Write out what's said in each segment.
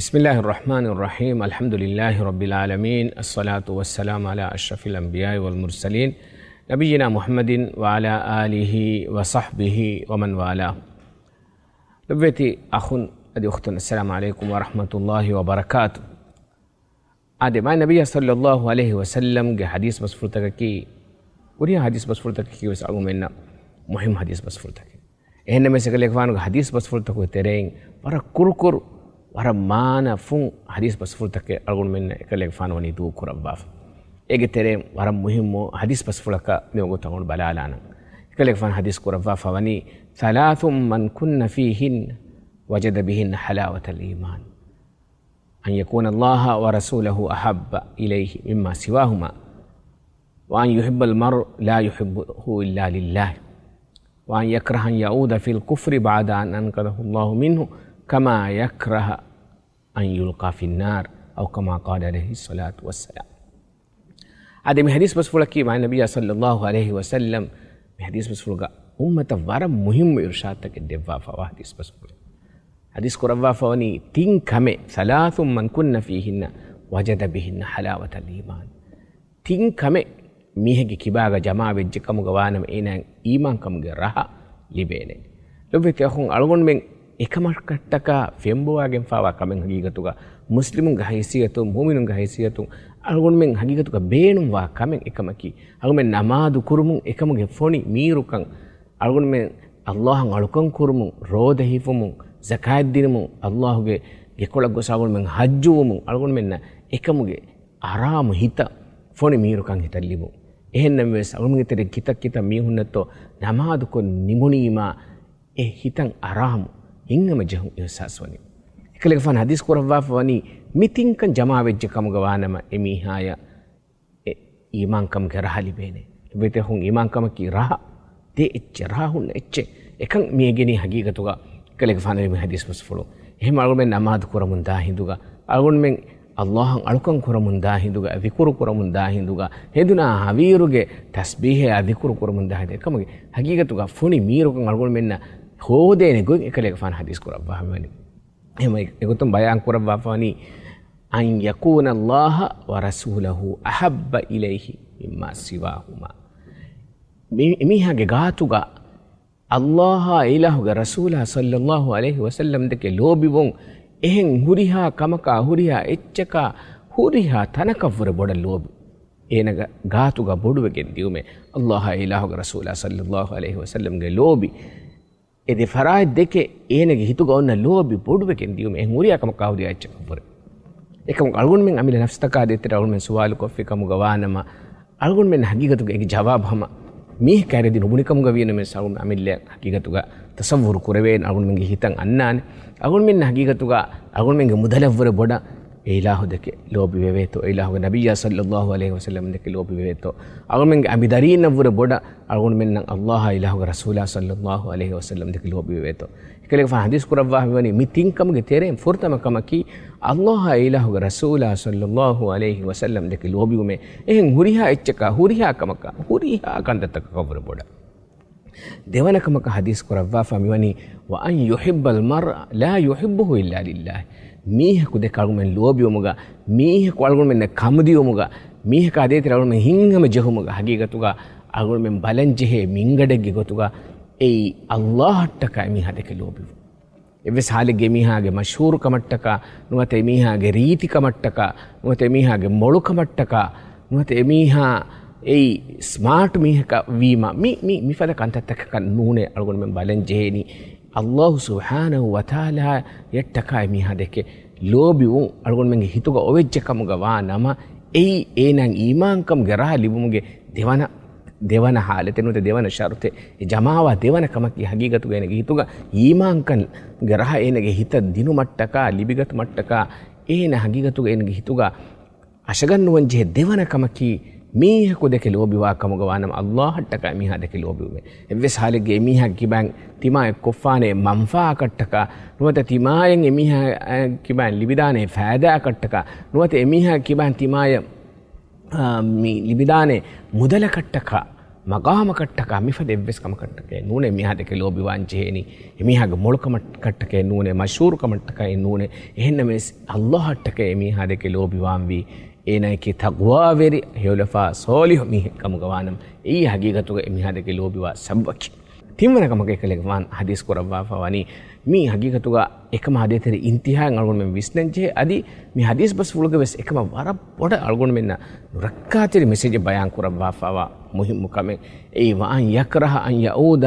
بسم الله الرحمن الرحيم الحمد لله رب العالمين الصلاة والسلام على أشرف الأنبياء والمرسلين نبينا محمد وعلى آله وصحبه ومن والاه. لبيتي أخون أدي أختنا السلام عليكم ورحمة الله وبركاته. أدي ما النبي صلى الله عليه وسلم حديث بسفرتك كي وريا حديث بسفرتك كي وسألوا منا مهم حديث بسفرتك إهنا مسكلي كفانو حديث بسفرتك وترين برا كركر wara mana fun hadis basfultake algon men ekale fan woni du kurabaf ege tere wara muhimmo hadis basfulaka me go tangon balalana ekale fan hadis kurabaf wani thalathum man kunna fihin wajada bihin halawata al-iman an yakuna Allah wa rasuluhu ahabba ilayhi mimma siwahuma wa an yuhibba al-mar la yuhibbuhu illa lillah wa an yakraha an ya'uda fil kufri ba'da an anqadahu Allah minhu كما يكره أن يلقى في النار أو كما قال عليه الصلاة والسلام. هذا من حديث بسفلكي مع النبي صلى الله عليه وسلم من حديث بسفلك أمة ورم مهم إرشادك الدفافة وحديث بسفلك حديث كرفافة وني تين كمي ثلاث من كن فيهن وجد بهن حلاوة الإيمان تين كمي ميهك كباغ جماعة بجكم غوانم إينا إيمان كم غرها لبينه لو بيتي أخون ألغون من එකමකට්ටක ෆෙම්බෝවාගෙන් ෆාවා කමෙන් හගීගතුක මුස්ලිමුන්ගේ හයිසියතු මුමිනුන්ගේ හයිසියතු අල්ගොන් මෙන් හගීගතුක බේනුම් වා කමෙන් එකමකි අල්ගොන් නමාදු කුරුමුන් එකමගේ ෆොනි මීරුකන් අල්ගොන් මෙන් අල්ලාහන් අලුකන් කුරුමුන් රෝද හිෆුමුන් සකාත් දිනමුන් අල්ලාහගේ ගෙකොලක් ගොසාවුන් මෙන් හජ්ජුමුන් අල්ගොන් මෙන්න එකමගේ ආරාම හිත ෆොනි මීරුකන් හිතල්ලිමු එහෙන්නම් වෙස් අල්ගොන්ගේ තෙර කිත මීහුන්නතෝ නමාදු කො නිමුනීමා ඒ හිතන් ආරාම ඉංගම ජහු ඉහසස්වනි එකලක ෆන් හදිස් කරවා වනි මිතින්කන් ජමා වෙච්ච කමුගවානම එමිහාය ඊමාන්කම් කරහලි බේනේ බෙතේ හුන් ඊමාන්කම කි රහ තේ එච්ච රහුන් එච්ච එකන් මේගෙනි හගීගතුග එකලක ෆන් රි හදිස් වස්ෆලෝ එහෙම අලුන් මෙන් නමාද් කරමුන් දා හිඳුග අලුන් මෙන් අල්ලාහන් අලුකන් කරමුන් දා හිඳුග විකුරු කරමුන් දා හිඳුග හෙදුනා හවීරුගේ තස්බීහ අධිකුරු කරමුන් දා හිඳ එකමගේ හගීගතුග ෆොනි මීරුකන් අලුන් මෙන්න හෝදේනේ ගොන් එකලක ෆාන හදිස් කරවා වනි එහෙම ඒකතුම් බයන් කරවා වනි අන් යකුන අල්ලාහ ව රසූලහු අහබ්බ ඉලයිහි මිම්මා සිවාහුමා මිහගේ ගාතුග අල්ලාහ ඉලාහුගේ රසූලා සල්ලල්ලාහු අලයිහි වසල්ලම් දෙකේ ලෝබිවොන් එහෙන් හුරිහා කමකා හුරිහා එච්චකා හුරිහා තනකවර බොඩ ලෝබි ඒනග ගාතුග බොඩුවගෙන් දියුමේ අල්ලාහ ඉලාහුගේ රසූලා සල්ලල්ලාහු අලයිහි වසල්ලම්ගේ ලෝබි එදි ෆරායිද් දෙකේ ඒනගේ හිතුග ඔන්න ලෝබි බොඩුවකින් දියුම එන් උරියාකම කවුද යච්ච කවර එකම අල්ගොන් මෙන් අමිල නෆ්ස්තකා දෙතර අල්ගොන් මෙන් සුවාල් කොෆි කම ගවානම අල්ගොන් මෙන් හගීගතුගේ ඒගේ ජවාබ් හම මේ කැරෙදි නුබුනිකම ගවියන මෙන් සල්ගොන් අමිල හගීගතුගා තසවුරු කරවෙන් අල්ගොන් මෙන්ගේ හිතන් අන්නානේ අල්ගොන් මෙන් හගීගතුගා අල්ගොන් මෙන්ගේ මුදලවර බොඩ ඒලාහු දෙකේ ලෝබි වෙවේතෝ ඒලාහුගේ නබියා සල්ලල්ලාහු අලයිහි වසල්ලම් දෙකේ ලෝබි වෙවේතෝ අල්ගොන් මෙන්ගේ අබිදරීන වර බොඩ අල්ගොන් මෙන් නම් අල්ලාහ ඒලාහුගේ රසූලා සල්ලල්ලාහු අලයිහි වසල්ලම් දෙකේ ලෝබි වෙවේතෝ එකලක ෆා හදිස් කරවා වනි මිතින්කමගේ තේරෙන් ෆොර්තම කමකි අල්ලාහ ඒලාහුගේ රසූලා සල්ලල්ලාහු අලයිහි වසල්ලම් දෙකේ ලෝබි උමේ එහෙන් හුරිහා එච්චක හුරිහා කමක හුරිහා කන්දතක කවර බොඩ දෙවනකමක හදිස් කරවා ෆමිවනි ව අන් යුහිබ්බල් මර් ලා යුහිබ්බුහු ඉල්ලා ලිල්ලාහ් මීහකු දෙක අල්ගොන් ලෝබියමුග මීහකු අල්ගොන් මෙන්න කමදියමුග මීහක අදේතර අල්ගොන් මෙන් හිංගම ජහුමුග හගීගතුග අල්ගොන් මෙන් බලන් ජෙහෙ මින්ගඩෙග්ගේ ගොතුග ඒ අල්ලාහට්ටක මීහ දෙක ලෝබිව එවස් හාලෙගේ මීහාගේ මෂූර් කමට්ටක නුවත මීහාගේ රීති කමට්ටක නුවත මීහාගේ මොළු කමට්ටක නුවත මීහා ඒ ස්මාර්ට් මීහක වීම මි ෆල කන්තත්තක නූනේ අල්ගොන් මෙන් බලන් ජෙහෙනි අල්ලාහ් සුබ්හානහු වතාලා යට්ටකයි මීහා දෙකේ ලෝබිවුන් අල්ගොන් මෙන්ගේ හිතුග ඔවෙච්චකමුග වා නම ඒ ඒනං ඊමාන්කම් ගරහ ලිබුමුගේ දෙවන හාලතෙනුත දෙවන ශරුතේ ජමාවා දෙවන කමකි හගීගතු එනගේ හිතුග ඊමාන්කන් ගරහ එනගේ හිත දිනු මට්ටක ලිබිගත් මට්ටක ඒන හගීගතු එනගේ හිතුග අශගන්නුවන් ජෙ දෙවන කමකි මීහකු දෙක ලෝබිවා කමුග වානම අල්ලාහට්ටක මීහා දෙක ලෝබිවුමේ එවස් හාලෙගේ මීහා කිබන් තිමාය කොෆානේ මම්ෆා කට්ටක නුවත තිමායෙන් එමීහා කිබන් ලිබිදානේ ෆෑදා කට්ටක නුවත එමීහා කිබන් තිමාය ලිබිදානේ මුදල කට්ටක මගාම කට්ටක මිෆද එව්වෙස් කම කට්ටකේ නූනේ මිහාදක ලෝබි වාංචේනි එමිහාගේ මොල්කම කට්ටකේ නූනේ මෂූර් කමට්ටකේ නූනේ එහෙන්න මෙස් අල්ලාහට්ටකේ මිහාදක ලෝබි වාම්වි ඒනයිකේ තක්වා වෙරි හේලෆා සෝලිහ මිහ කම ගවානම් ඊ හගීගතුක මිහාදක ලෝබි වා සබ්බකි තිම්වන කමක එකලෙක වාන් හදීස් කරවා ෆවනි මේ හගීගතුක එකම හදේතර ඉන්තිහාන් අල්ගොන් මෙන් විස්නංචේ අදි මේ හදීස් බස් ෆුලුග වෙස් එකම වර පොඩ අල්ගොන් මෙන්න රක්කාතිරි මෙසේජ් බයන් කරවා ෆවා මුහිම් කමෙන් ඒ වාන් යක්රහ අන් යඋද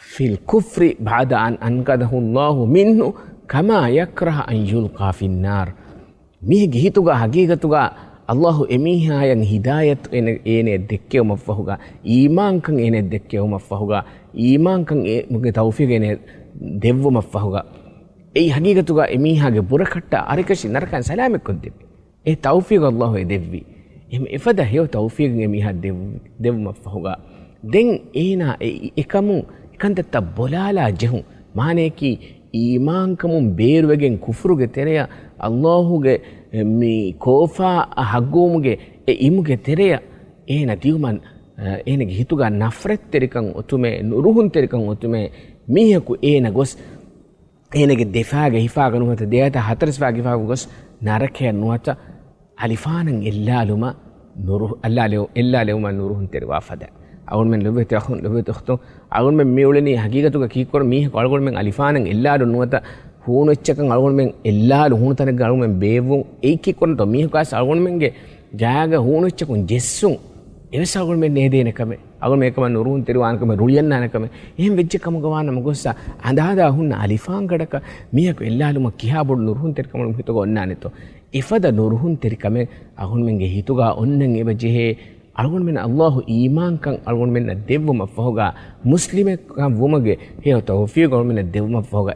ෆිල් කුෆ්රි බාද අන් අන්කදහු අල්ලාහ් මින්හු කමා යක්රහ අන් යුල්කා ෆින් නාර් මේ ගිහිතුග හගීගතුග අල්ලාහ් එමිහායන් හිදායත් එනේ දෙක්කෙවම ෆහුගා ඊමාන්කන් එනේ දෙක්කෙවම ෆහුගා ඊමාන්කන් ඒ මුගේ තෞෆීක් එනේ දෙව්වම ෆහුගා ඒ හගීගතුග එමිහාගේ බුරකට්ට අරිකෂි නරකන් සලාමෙක් කොද්දෙ ඒ තෞෆීක් අල්ලාහ් දෙව්වි එම එෆද හේව තෞෆීක් එමිහා දෙව්වම ෆහුගා දෙන් ඒනා එකමු එකන්තත්ත බොලාලා ජෙහු මානේකි ඊමාන්කමුන් බේරුවගෙන් කුෆුරුගේ තෙරය අල්ලාහුගේ මේ කෝෆා හග්ගෝමුගේ ඉමුගේ තෙරය ඒන තියුමන් ඒනගේ හිතුගා නෆරත් තෙරිකන් ඔතුමේ නුරුහුන් තෙරිකන් ඔතුමේ මීහකු ඒන ගොස් ඒනගේ දෙෆාගේ හිෆාග නුවත දෙයත හතරස්වාගේ හිෆාග ගොස් නරකය නුවත අලිෆානන් එල්ලාලුම නුරුහ එල්ලාලෙවම නුරුහුන් තෙරිවා ෆද අවුන් මෙන් ලොබෙතහුන් අවුන් මෙන් මියුලනි හගීගතුක කීකර මීහ කල්ගොන් මෙන් අලිෆානන් එල්ලාලු නුවත හූණු එච්චකන් අල්ගොන් මෙන් එල්ලාලු හූණු තනක අල්ගොන් මෙන් බේවුන් ඒකි කොන්ට මීහ කාස් අල්ගොන් මෙන්ගේ ජාග හූණු එච්චකුන් ජෙස්සුන් එවස අල්ගොන් මෙන් නේදේනකම අල්ගොන් මේකම නුරුහුන් තෙරිවානකම රුලියන්නානකම එහෙන් වෙච්ච කම ගවාන මොගොස්ස අඳාදා හුන්න අලිෆාන් ගඩක මීහක එල්ලාලුම කියා බොඩ නුරුහුන් තෙරිකම හිතක ඔන්නානෙතෝ ඉෆද නුරුහුන් තෙරිකම අහුන් මෙන්ගේ හිතුගා ඔන්නන් එව ජෙහේ අල්ගොන් මෙන්න අල්ලාහ් ඊමාන්කන් අල්ගොන් මෙන්න දෙව්වම ෆහුගා මුස්ලිමෙක්කම් වුමගේ හේව තෞෆීක් අල්ගොන් මෙන්න දෙව්වම ෆහුගා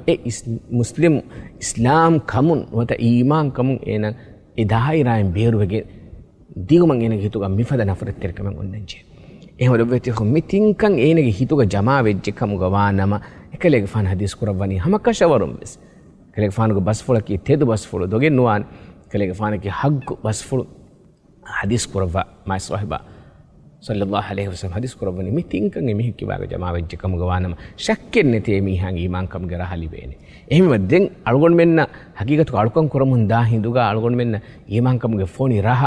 මුස්ලිම් ඉස්ලාම් කමුන් වත ඊමාන් කමුන් එන ඉදාහිරායන් බේරුවගේ දිගමන් එනගේ හිතුගා මිෆද නෆරත් තෙරකම ඔන්නංජේ එහෙම ලොබෙති මිතින්කන් එනගේ හිතුගා ජමා වෙච්ච කම ගවානම එකලෙක ෆාන හදීස් කරවනි හමකෂවරුම් බස් එකලෙක ෆානුග බස් ෆොලකි තෙදු බස් ෆොල දොගෙන් නුවාන් එකලෙක ෆානකි හග්ග බස් ෆොල හදීස් කරවා මයි සහබා සල්ලල්ලාහු අලයිහි වසල්ලම් හදීස් කරවනි මිතින්කන් එමි කිවාග ජමා වෙච්ච කම ගවානම ශක්කෙන් නැති මිහන් ඊමාන් කම ගරහලි වේනේ එහෙම දෙන් අල්ගොන් මෙන්න හකීගතු අල්කොන් කරමුන් දා හිඳුගා අල්ගොන් මෙන්න ඊමාන් කමගේ ෆෝනි රහ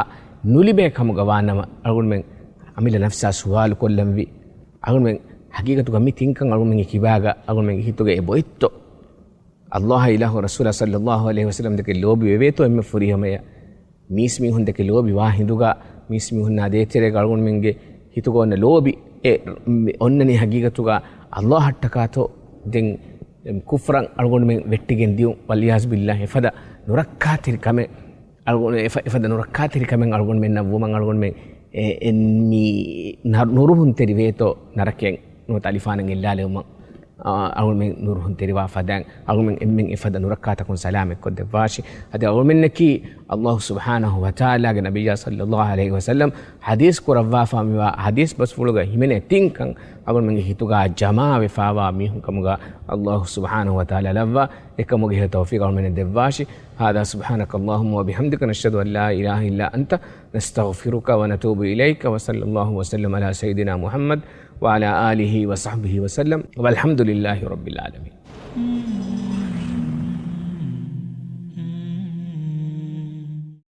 නුලිබේ කම ගවානම අල්ගොන් මෙන් අමිල නෆ්සා සුවාල් කොල්ලම් වි අල්ගොන් මෙන් හකීගතු ගමි තින්කන් අල්ගොන් මෙන් කිවාග අල්ගොන් මෙන් හිතුගේ බොයිත්තෝ අල්ලාහ් ඉලාහු රසූල සල්ලල්ලාහු අලයිහි වසල්ලම් දෙක ලෝබි වෙවේතෝ එම්ම ෆුරියමය මීස්මි හොන් දෙක ලෝබි වා හිඳුගා මීස්මි හොන් නාදේතරේ අල්ගොන් මෙන්ගේ හිතුගොන්න ලෝබි ඔන්නනේ හකීගතුගා අල්ලාහ් හට්ටකාතෝ දෙන් කුෆරන් අල්ගොන් මෙන් වෙට්ටිගෙන් දියු වලියාස් බිල්ලාහ් එෆද නුරක්කාතිරි කම අල්ගොන් එෆද නුරක්කාතිරි කමෙන් අල්ගොන් මෙන්න වුමන් අල්ගොන් මෙන් එන්මි නුරුහුන් තෙරි වේතෝ නරකෙන් නොතලිෆානන් එල්ලාලෙවම අල්ගොන් මෙන් නුරුහුන් තෙරිවා ෆදන් අල්ගොන් මෙන් එම්මෙන් එෆද නුරක්කාතකුන් සලාමෙක් කොද්ද වාෂි අද අල්ගොන් මෙන් නකි අල්ලාහ් සුබ්හානහු වතාලා ගේ නබිය සල්ලල්ලාහු අලයිහි වසල්ලම් හදීස් කරවා ෆාමිවා හදීස් බස් ෆුලුගා හිමනේ තින්කන් අගොන් මෙන් හිතුගා ජමා වෙෆාවා මිහුන් කමුගා අල්ලාහ් සුබ්හානහු වතාලා ලව්වා එකමුගේ තෞෆීක් අල්ගොන් මෙන් දෙවාෂි هذا سبحانك اللهم وبحمدك نشهد أن لا إله إلا أنت نستغفرك ونتوب إليك وصلى الله وسلم على سيدنا محمد وعلى آله وصحبه وسلم والحمد لله رب العالمين